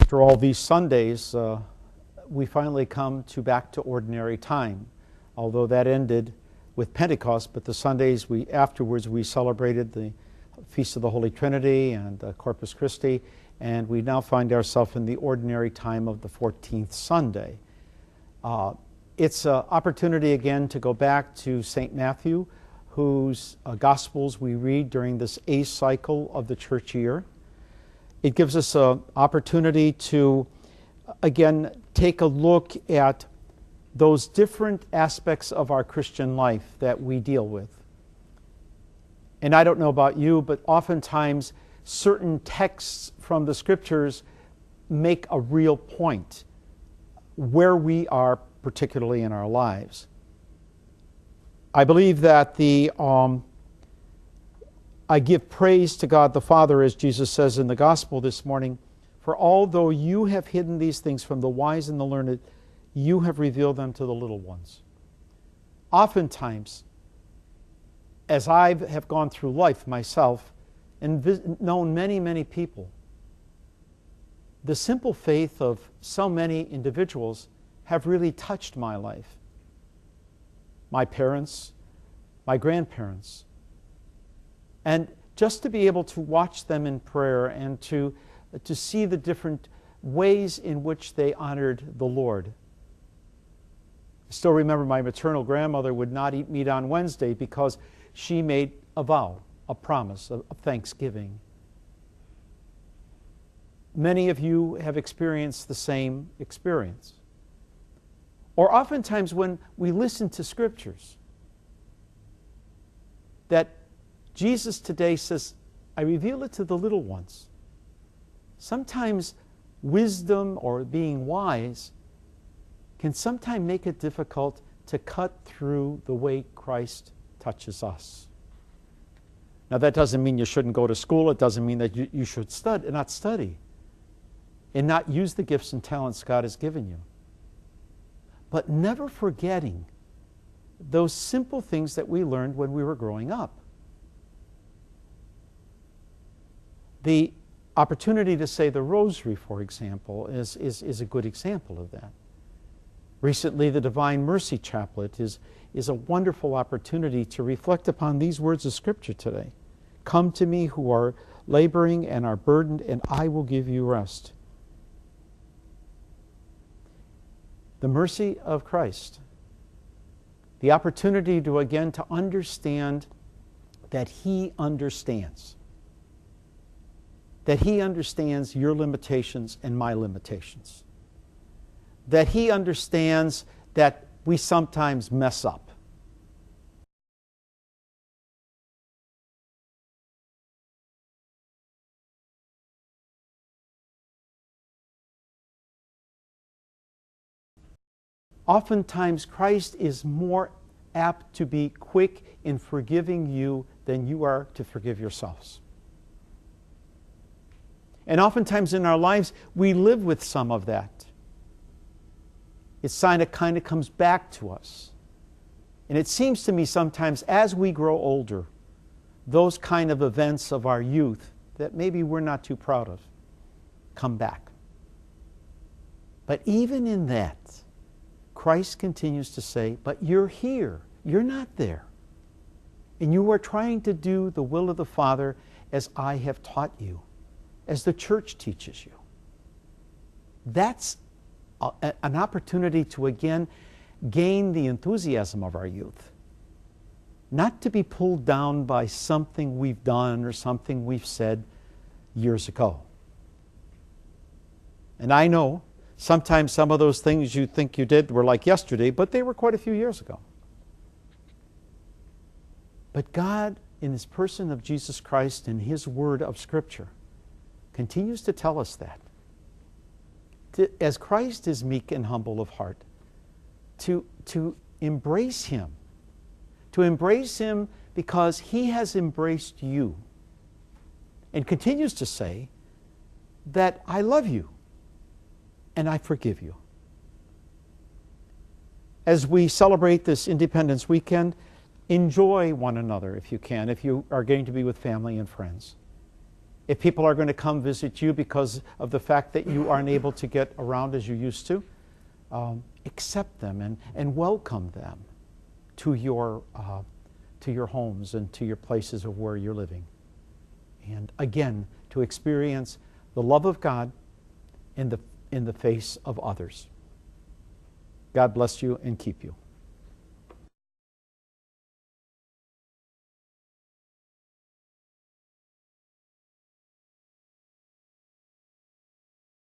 After all these Sundays, we finally come back to ordinary time. Although that ended with Pentecost, but the Sundays afterwards we celebrated the Feast of the Holy Trinity and Corpus Christi, and we now find ourselves in the ordinary time of the 14th Sunday. It's an opportunity again to go back to St. Matthew, whose Gospels we read during this A cycle of the church year. It gives us an opportunity to, again, take a look at those different aspects of our Christian life that we deal with. And I don't know about you, but oftentimes certain texts from the Scriptures make a real point where we are, particularly in our lives. I believe that I give praise to God the Father, as Jesus says in the Gospel this morning, for although you have hidden these things from the wise and the learned, you have revealed them to the little ones. Oftentimes, as I have gone through life myself and known many, many people, the simple faith of so many individuals have really touched my life. My parents, my grandparents. And just to be able to watch them in prayer and to see the different ways in which they honored the Lord. I still remember my maternal grandmother would not eat meat on Wednesday because she made a vow, a promise of thanksgiving. Many of you have experienced the same experience. Or oftentimes when we listen to scriptures, that Jesus today says, I reveal it to the little ones. Sometimes wisdom or being wise can sometimes make it difficult to cut through the way Christ touches us. Now that doesn't mean you shouldn't go to school. It doesn't mean that you should not study and not use the gifts and talents God has given you. But never forgetting those simple things that we learned when we were growing up. The opportunity to say the rosary, for example, is a good example of that. Recently, the Divine Mercy Chaplet is a wonderful opportunity to reflect upon these words of Scripture today. Come to me who are laboring and are burdened, and I will give you rest. The mercy of Christ. The opportunity to again to understand that He understands. That He understands your limitations and my limitations. That He understands that we sometimes mess up. Oftentimes, Christ is more apt to be quick in forgiving you than you are to forgive yourselves. And oftentimes in our lives, we live with some of that. It's kind of comes back to us. And it seems to me sometimes as we grow older, those kind of events of our youth that maybe we're not too proud of come back. But even in that, Christ continues to say, but you're here, you're not there. And you are trying to do the will of the Father as I have taught you, as the church teaches you. That's an opportunity to again gain the enthusiasm of our youth. Not to be pulled down by something we've done or something we've said years ago. And I know sometimes some of those things you think you did were like yesterday, but they were quite a few years ago. But God, in His person of Jesus Christ and His word of Scripture, continues to tell us that. As Christ is meek and humble of heart, to embrace Him. To embrace Him because He has embraced you. And continues to say that I love you and I forgive you. As we celebrate this Independence Weekend, enjoy one another if you can, if you are going to be with family and friends. If people are going to come visit you because of the fact that you aren't able to get around as you used to, accept them and welcome them to your homes and to your places of where you're living. And again, to experience the love of God in the face of others. God bless you and keep you.